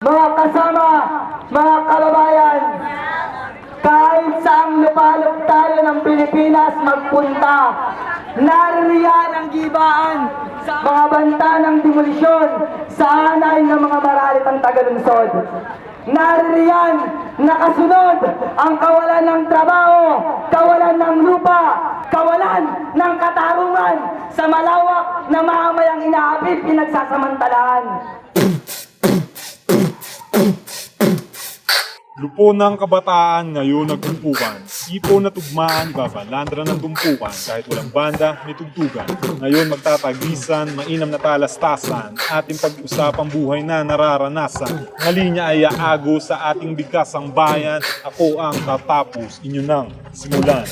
Mga kasama, mga kababayan, kahit saang lupalop tayo ng Pilipinas magpunta, naririyan ang gibaan, mga banta ng demolisyon sa anay ng mga maralitang tagalungsod. Naririyan, nakasunod ang kawalan ng trabaho, kawalan ng lupa, kawalan ng katarungan sa malawak na mamayang inaapit pinagsasamantalahan. Lupo ng kabataan ngayon nagtumpukan. Ipo na tugmaan, babalandra ng tumpukan. Kahit walang banda, may tugtugan. Ngayon magtatagisan, mainam na talastasan. Ating pag-usapang buhay na nararanasan. Ng linya ay aago sa ating bigkasang bayan. Ako ang tatapos, inyo nang simulan.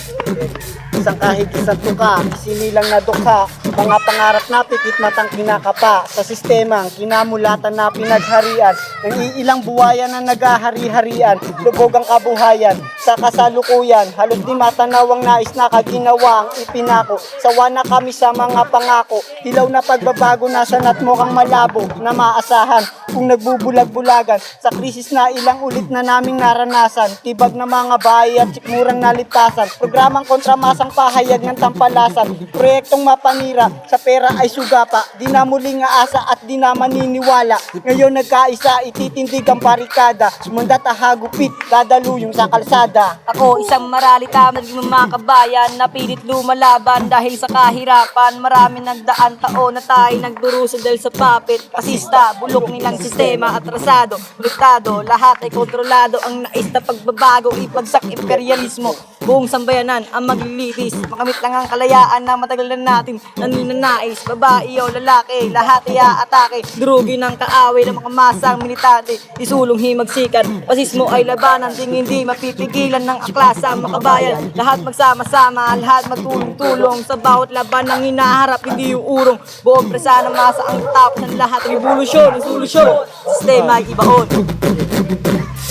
Isang kahit isang tuka, sinilang na dukha, mga pangarap na pikit matang kinakapa, sa sistemang kinamulatan na pinagharian, ng iilang buhayan na naghahari-harian, lubog ang kabuhayan, sa kasalukuyan, halos di matanawang nais na kaginawa ang ipinako, sawa na kami sa mga pangako, hilaw na pagbabago nasa nat mo kang malabo, na maasahan, kung nagbubulag-bulagan, sa krisis na ilang ulit na naming naranasan, tibag na mga bahay at sikmurang nalitasan, programang kontramasang pahayag ng tampalasan, proyektong mapanira, sa pera ay sugapa, di na muling aasa at di na maniniwala, ngayon nagkaisa, ititindig ang parikada, sumundat ahagupit, dadaluyong sa kalsada. Ako isang maralita, naging mga kabayan, napilit lumalaban dahil sa kahirapan, marami nagdaan taon na tayo nagdurusa dahil sa papit, pasista, bulok nilang sistema, atrasado, limitado, lahat ay kontrolado, ang nais na pagbabago, ipagsak imperialismo, buong sambayanan ang maglilitis, makamit lang ang kalayaan na matagal na natin naninanais, babae o lalaki, lahat ay aatake, durugin ng kaaway ng mga masang militante, isulong himagsikan, pasismo ay labanan, ding hindi mapipigilan ng aklasang makabayan, lahat magsama-sama, lahat magtulong-tulong, sa bawat laban ng hinaharap, hindi yung urong, buong presa ng masa ang tapos ng lahat, revolusyon, solusyon, sistema ay ibaon.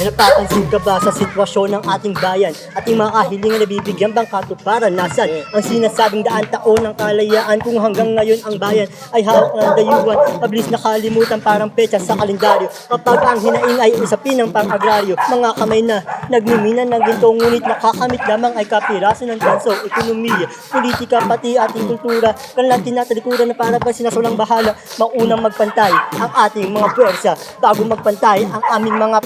Napapansin ka ba sa sitwasyon ng ating bayan? Ating mga kahilingan na bibigyan bang katuparan? Nasaan ang sinasabing daan taon ng kalayaan kung hanggang ngayon ang bayan ay hawak ng dayuhan? Pabilis na kalimutan parang petsa sa kalendaryo kapag ang hinaing ay usapin ng pang-agraryo. Mga kamay na nagmimina ng ginto ngunit nakakamit lamang ay kapiraso ng tanso, ekonomiya, politika pati ating kultura. Kanilang tinatalikuran na para ba sinasulang bahala maunang magpantay ang ating mga pwersa bago magpantay ang aming mga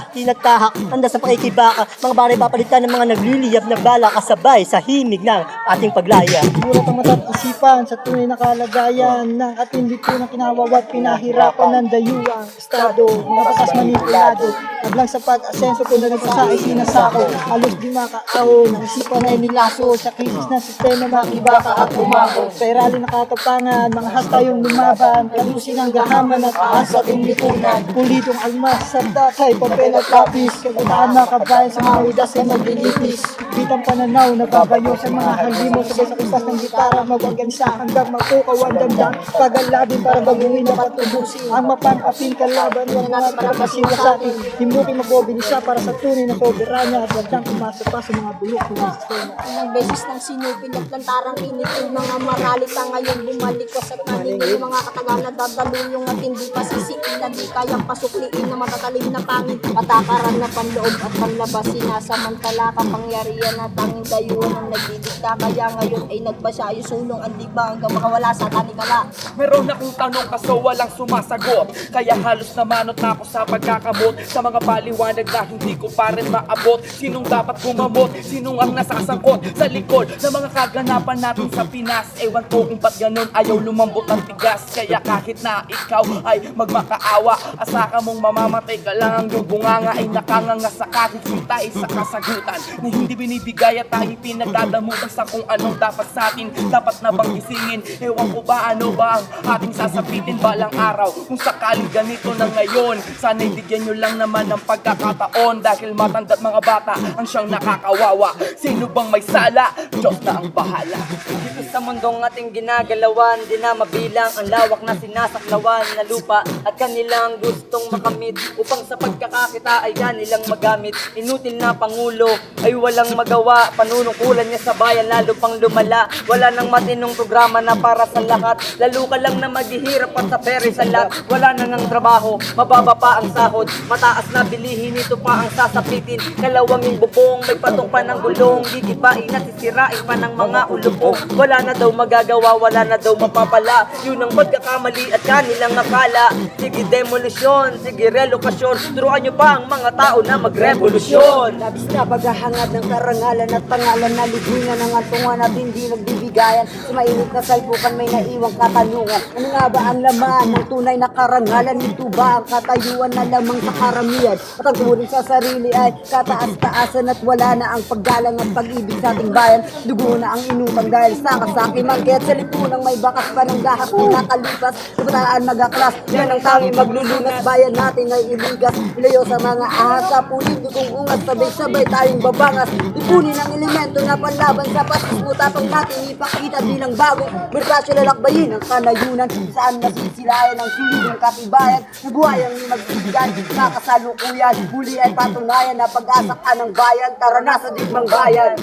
tinatahak, handa sa pakikibaka, mga baray papalitan ng mga nagliliyab na bala kasabay sa himig ng ating paglaya. Mura ang mata't isipan sa tunay na kalagayan ng ating lipunang kinawawat pinahirapan ng dayuang estado, mga batas manipulado, naglang sa pag-asenso kung na nagsasakay sinasako, halos di makaaon, ang isipan ay nilaso sa krisis ng sistema makibaka at umako, sa irali na katapangan, mga hasta yung lumaban, talusin ang gahaman at taas sa ating lipunan, pulitong almas sa datay, papel at lapis, kagutaan mga kabayan sa mga udas ay maglilitis, bitang pananaw, nababayo sa mga halimo, sabay sa kustas ng gitara, mag-organisa hanggang magtukaw ang damdam, pagalabin para baguhin na patubusin, ang mapang-aping kalaban, huwag mga pagkasiwa sa atin, himbukin mabobilisa para sa tunay na soberanya at wadyang kumasa pa sa mga bulok ng sistema. Ilang beses nang sinupin at lantarang init yung mga maralita ngayon bumalik ko sa tanin yung mga katagal na dadaluyong at hindi pasisiin na di kayang pasukliin na matatalim na pangit patakaran na panloob at panlabas sinasamantala kapangyarihan at tanging dayuhan ang nagdidikta kaya ngayon ay nagpasyayo sulong ang diba hanggang makawala sa tanikala. Meron akong tanong kaso walang sumasagot, kaya halos namanot na ako sa pagkakamot sa mga paliwanag na hindi ko pa rin maabot. Sinong dapat kumamot? Sinong ang nasasangkot sa likod ng mga kaganapan natin sa Pinas? Ewan ko kung ba't ganun ayaw lumambot ang tigas, kaya kahit na ikaw ay magmakaawa, asaka mong mamamatay ka lang, ang iyong bunganga ay nakanganga sa kahit kita ay sa kasagutan na hindi binibigay at tayo pinagdadamutan sa kung anong dapat sa atin, dapat na bang isingin? Ewan ko ba ano ba ang ating sasabitin balang araw kung sakaling ganito na ngayon, sana'y bigyan nyo lang naman ng ng pagkakataon dahil matanda't mga bata ang siyang nakakawawa. Sino bang may sala? Diyos na ang bahala. Dito sa mundong ating ginagalawan, di na mabilang ang lawak na sinasaklawan na lupa at kanilang gustong makamit upang sa pagkakakita ay kanilang magamit. Inutil na Pangulo ay walang magawa, panunungkulan niya sa bayan lalo pang lumala. Wala nang matinong programa na para sa lahat, lalo ka lang na maghihirap at sa pere sa lahat. Wala na ngang trabaho, mababa pa ang sahod, mataas na bilihin, ito pa ang sasapitin. Kalawanging bubong, may patong pa ng gulong, gigibain at sisirain pa ng mga ulupong. Wala na daw magagawa, wala na daw mapapala, yun ang pagkakamali at kanilang akala. Sige demolisyon, sige relokasyon, turuan nyo pa ang mga tao na magrevolusyon. Labis na paghahangad ng karangalan at pangalan na libingan ng antungan at hindi nagbibigayan. Sa mainit na salpukan may naiwang katanungan. Ano nga ba ang laman ng tunay na karangalan? Ito ba ang katayuan na lamang sa karamihan? At ang turing sa sarili ay kataas-taasan at wala na ang paggalang at pag-ibig sa ating bayan. Dugo na ang inutang dahil sa kasakiman. Kaya't sa lipunang may bakas pa ng gahap pinakalipas. Kabataan magaklas, yan ang tanging maglulunas. Bayan natin ay iligas, ilayo sa mga ahas. Sa politikong ungas, sabay-sabay tayong babangas. Ipunin ang elemento na panlaban sa pasismo. Tapang natin ipakita bilang bagong berkasyo lalakbayin ang kanayunan. Saan nasisilayan ang sulidong katibayan. Nabuhayang ni magsigan, nakasalukuyan. Huli ay patunayan na pag-asa ka ng bayan. Tara na sa digmang bayan.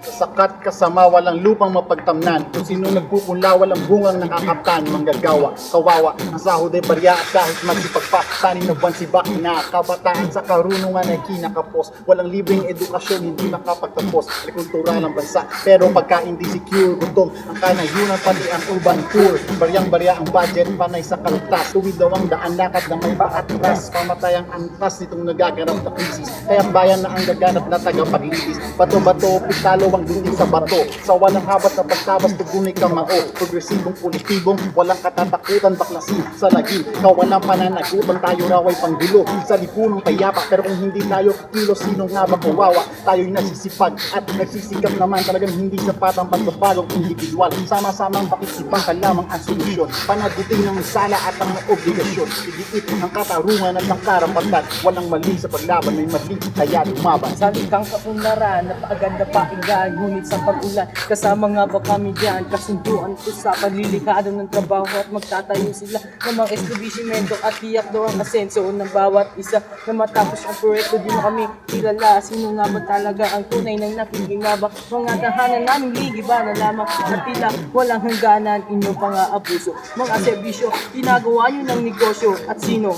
Sakat kasama walang lupang mapagtamnan. Kung sino nagpupunla walang bungang nakakaptan. Manggagawa, kawawa, ang sahod ay barya at kahit magsipagpaktanin na bansibak na kabataan sa karunungan ay kinakapos. Walang libreng edukasyon, hindi makapagtapos. Ay kultura ng bansa, pero pagka hindi secure, gutom ang kanayunan pati ang urban tour. Baryang-barya ang budget, panay sa kaltas. Tuwid daw ang daan lakad na may paatras. Pamatay ang antas nitong nagaganap na krisis. Kaya bayan na ang gaganap na tagapaglitis. Bato-bato, pitalo ang dinding sa bato. Sa walang habat na pagtabas, tugunay kang mao. Progresibong politibong, walang katatakutan baklasin sa lagi. Kawalang pananagutan, tayo raw ay panggulo. Sa lipunong payapa, pero kung hindi tayo kilo, sino nga ba kawawa? Tayo'y nasisipag at nagsisikap naman talagang hindi sapat ang pagbabagong individual. Sama-samang pakisipan lamang ang solusyon. Panagutin ng sala at ang obligasyon. Igiit ang katarungan at ang karapatan. Walang mali sa paglaban, may mali kaya lumaban. Salikang kaunlaran, napakaganda pakinggan. Ngunit sa pag-ulan, kasama nga ba kami dyan? Kasunduan ko sa paglilikado ng trabaho at magtatayo sila ng mga establishmento at tiyak daw ang asenso ng bawat isa na matapos ang proyekto. Di na kami kilala, sino nga ba talaga ang tunay ng nakikinabang? Mga tahanan naming ligi ba na lamang na tila walang hangganan, inyo pa nga abuso. Mga serbisyo, ginagawa nyo ng negosyo at sino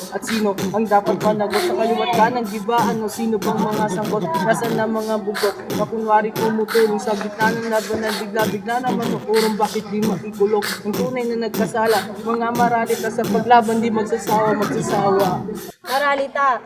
ang dapat managot sa kaliwat kanan? Di ba ano, sino bang mga sangkot? Nasaan na mga bugot na kunwari tumutulong sa gitna ng labanan, bigla-bigla naman urong bakit di makikulong ang tunay na nagkasala. Mga maralita sa paglaban di magsasawa. Maralita,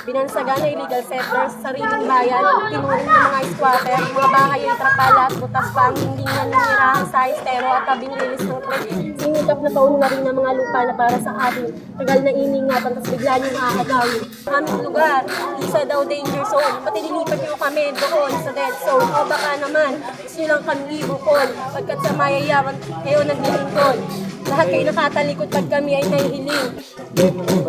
binansagan na illegal settlers sa sariling bayan, tinuring ng mga squatter, mga bahay ay trapala at butas pa ang hindi na nanirahan sa estero at tabing lilis ng tren. Sinutap na taon na rin ng mga lupa na para sa atin. Tagal na iningatan, tapos bigla nyo nakakagawin. Aming lugar, isa daw danger zone. Pati dilipat nyo kami doon sa dead zone. O baka naman, gusto nyo lang kami ibukol. Pagkat sa mayayaman kayo naglilingkod. Lahat kayo nakatalikod pag kami ay nahihiling.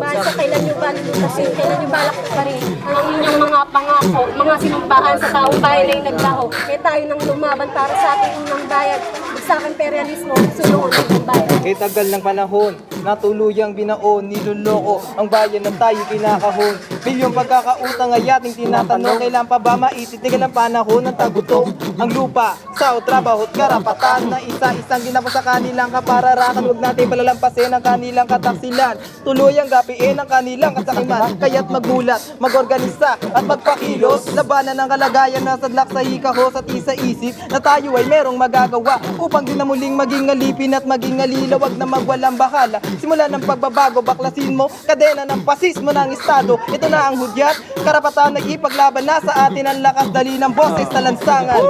Basta kailan nyo ba lulutasin? Kailan nyo balak pa rin ang inyong mga pangako, mga sinumpaan sa taong bayan ay naglaho. Kaya tayo nang lumaban para sa ating unang bayan. Sa imperialismo, sulungan ng bayan. Tagal ng panahon, natuluyang binaon, niluloko ang bayan na tayo kinakahon. Milyong pagkakautang ay ating tinatanong, kailan pa ba maititigil ang panahon ng tagutom? Ang lupa, sa trabaho at karapatan na isa-isang ginapos sa kanilang kapararakan. Huwag natin palalampasin ang kanilang kataksilan, tuluyang gapiin ang kanilang kasakiman. Kaya't magulat, magorganisa at magpakilos, labanan ng kalagayan na sadlak sa hikahos at isa-isip na tayo ay merong magagawa upang di na muling maging alipin at maging alila. Wag na magwalang bahala, simula ng pagbabago, baklasin mo kadena ng pasismo ng estado. Ito na ang hudyat, karapatan na ipaglaban na sa atin ang lakas dali ng boses na lansangan.